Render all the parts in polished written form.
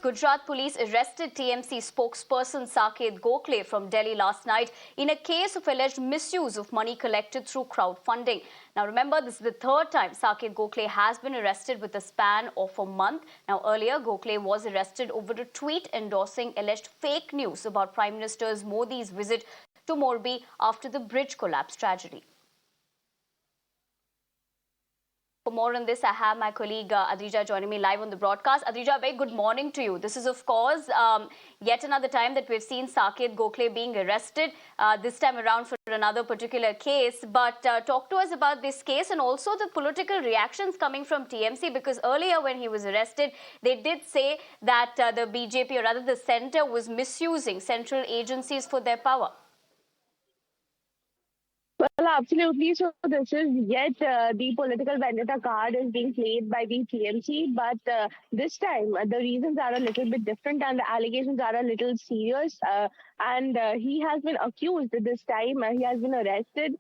Gujarat police arrested TMC spokesperson Saket Gokhale from Delhi last night in a case of alleged misuse of money collected through crowdfunding. Now remember, this is the third time Saket Gokhale has been arrested with a span of a month. Now earlier, Gokhale was arrested over a tweet endorsing alleged fake news about Prime Minister Modi's visit to Morbi after the bridge collapse tragedy. For more on this, I have my colleague Adrija joining me live on the broadcast. Adrija, very good morning to you. This is, of course, yet another time that we've seen Saket Gokhale being arrested, this time around for another particular case. But talk to us about this case and also the political reactions coming from TMC, because earlier when he was arrested, they did say that the BJP, or rather the centre, was misusing central agencies for their power. Well, absolutely. So this is yet the political vendetta card is being played by the TMC, but this time the reasons are a little bit different and the allegations are a little serious. And he has been accused this time. He has been arrested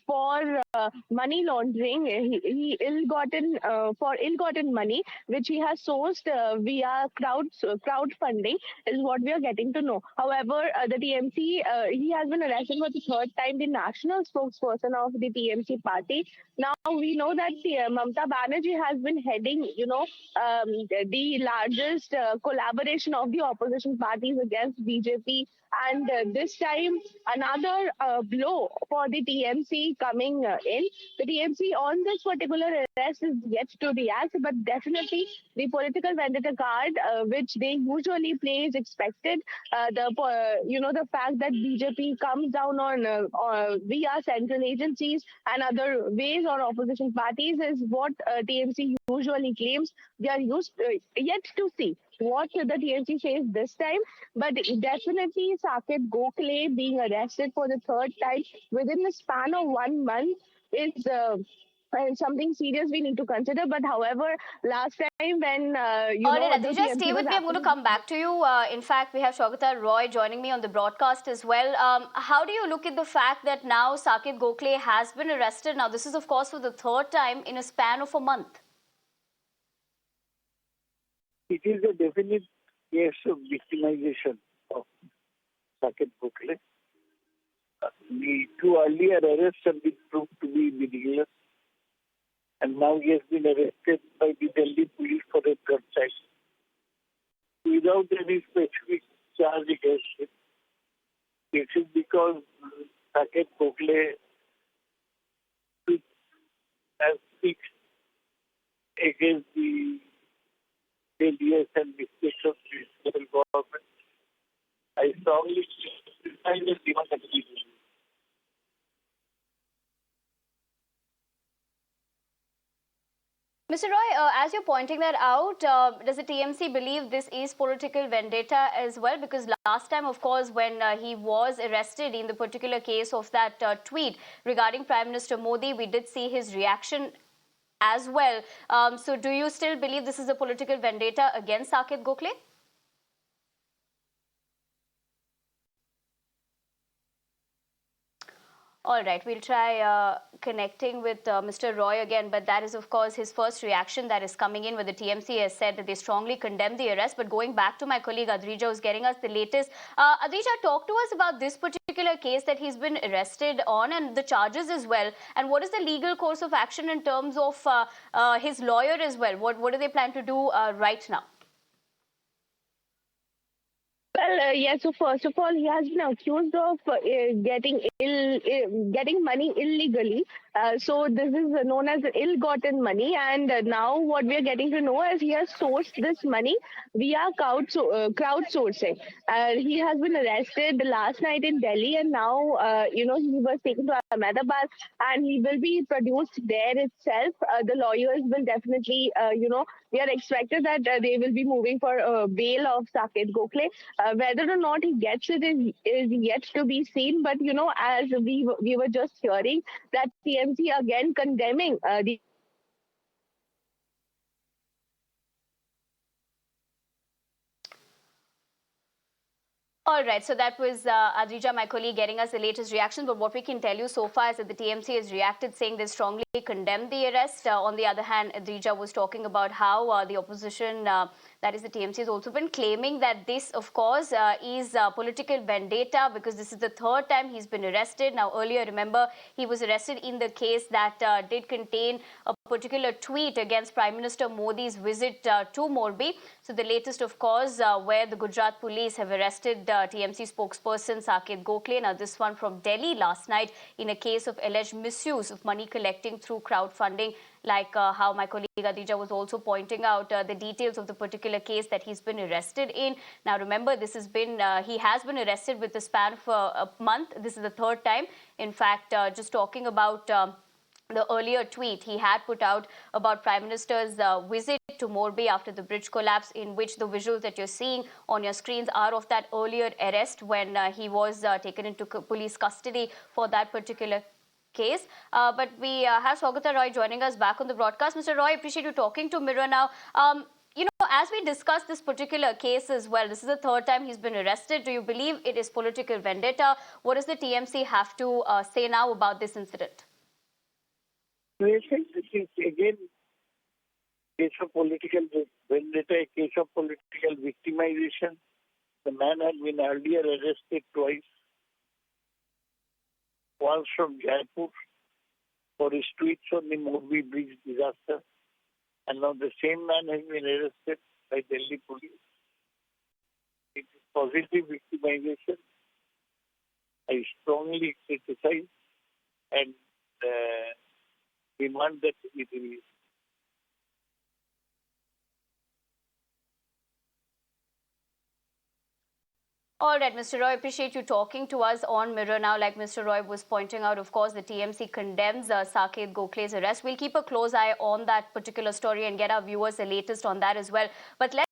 for money laundering. He ill-gotten for ill-gotten money, which he has sourced via crowdfunding, is what we are getting to know. However, the TMC, he has been arrested for the third time. The national spokesperson of the TMC party. Now we know that Mamata Banerjee has been heading, the largest collaboration of the opposition parties against BJP. And this time, another blow for the TMC coming in. The TMC on this particular arrest is yet to react, but definitely the political vendetta card, which they usually play, is expected. The fact that BJP comes down on via central agencies and other ways or opposition parties is what TMC usually claims. We are yet to see what the TMC says this time, but definitely Saket Gokhale being arrested for the third time within the span of 1 month is something serious we need to consider. But however, last time when All right, Adrija, stay with me. I'm going to come back to you. In fact, we have Saugata Roy joining me on the broadcast as well. How do you look at the fact that now Saket Gokhale has been arrested? Now, this is, of course, for the third time in a span of a month. It is a definite case of victimization of Saket Gokhale. The two earlier arrests have been proved to be meaningless, and now he has been arrested by the Delhi police for a third time without any specific charge against him. This is because Saket Gokhale has speaks against the failures and mistakes of the federal government. I strongly criticize the demand of the Mr. Roy, as you're pointing that out, does the TMC believe this is political vendetta as well? Because last time, of course, when he was arrested in the particular case of that tweet regarding Prime Minister Modi, we did see his reaction as well. So do you still believe this is a political vendetta against Saket Gokhale? All right, we'll try connecting with Mr. Roy again, but that is, of course, his first reaction that is coming in, where the TMC has said that they strongly condemn the arrest. But going back to my colleague Adrija, who's getting us the latest. Adrija, talk to us about this particular case that he's been arrested on and the charges as well. And what is the legal course of action in terms of his lawyer as well? What do they plan to do right now? Well, yeah. So first of all, he has been accused of getting money illegally. So this is known as ill-gotten money. And now what we are getting to know is he has sourced this money via crowdsourcing. He has been arrested last night in Delhi, and now he was taken to Ahmedabad, and he will be produced there itself. The lawyers will definitely, we are expected that they will be moving for bail of Saket Gokhale. Whether or not he gets it is yet to be seen. But, as we were just hearing, that TMC again condemning the All right, so that was Adrija, my colleague, getting us the latest reaction. But what we can tell you so far is that the TMC has reacted, saying they strongly condemn the arrest. On the other hand, Adrija was talking about how the opposition that is the TMC, has also been claiming that this, of course, is political vendetta because this is the third time he's been arrested. Now, earlier, remember, he was arrested in the case that did contain a particular tweet against Prime Minister Modi's visit to Morbi. So the latest, of course, where the Gujarat police have arrested TMC spokesperson Saket Gokhale. Now, this one from Delhi last night in a case of alleged misuse of money collecting through crowdfunding, like how my colleague Adija was also pointing out the details of the particular case that he's been arrested in. Now, remember, this has been he has been arrested with the span of a month. This is the third time. In fact, just talking about the earlier tweet he had put out about Prime Minister's visit to Morbi after the bridge collapse, in which the visuals that you're seeing on your screens are of that earlier arrest when he was taken into police custody for that particular case. But we have Saugata Roy joining us back on the broadcast. Mr. Roy, appreciate you talking to Mirror now. You know, as we discuss this particular case as well, this is the third time he's been arrested. Do you believe it is political vendetta? What does the TMC have to say now about this incident? I think this is again case of political vendetta, a case of political victimization. The man had been earlier arrested twice. Once from Jaipur for his tweets on the Morbi bridge disaster. And now the same man has been arrested by Delhi police. It is positive victimization. I strongly criticize and demand that it be released. All right, Mr. Roy, appreciate you talking to us on Mirror now. Like Mr. Roy was pointing out, of course, the TMC condemns Saket Gokhale's arrest. We'll keep a close eye on that particular story and get our viewers the latest on that as well. But let's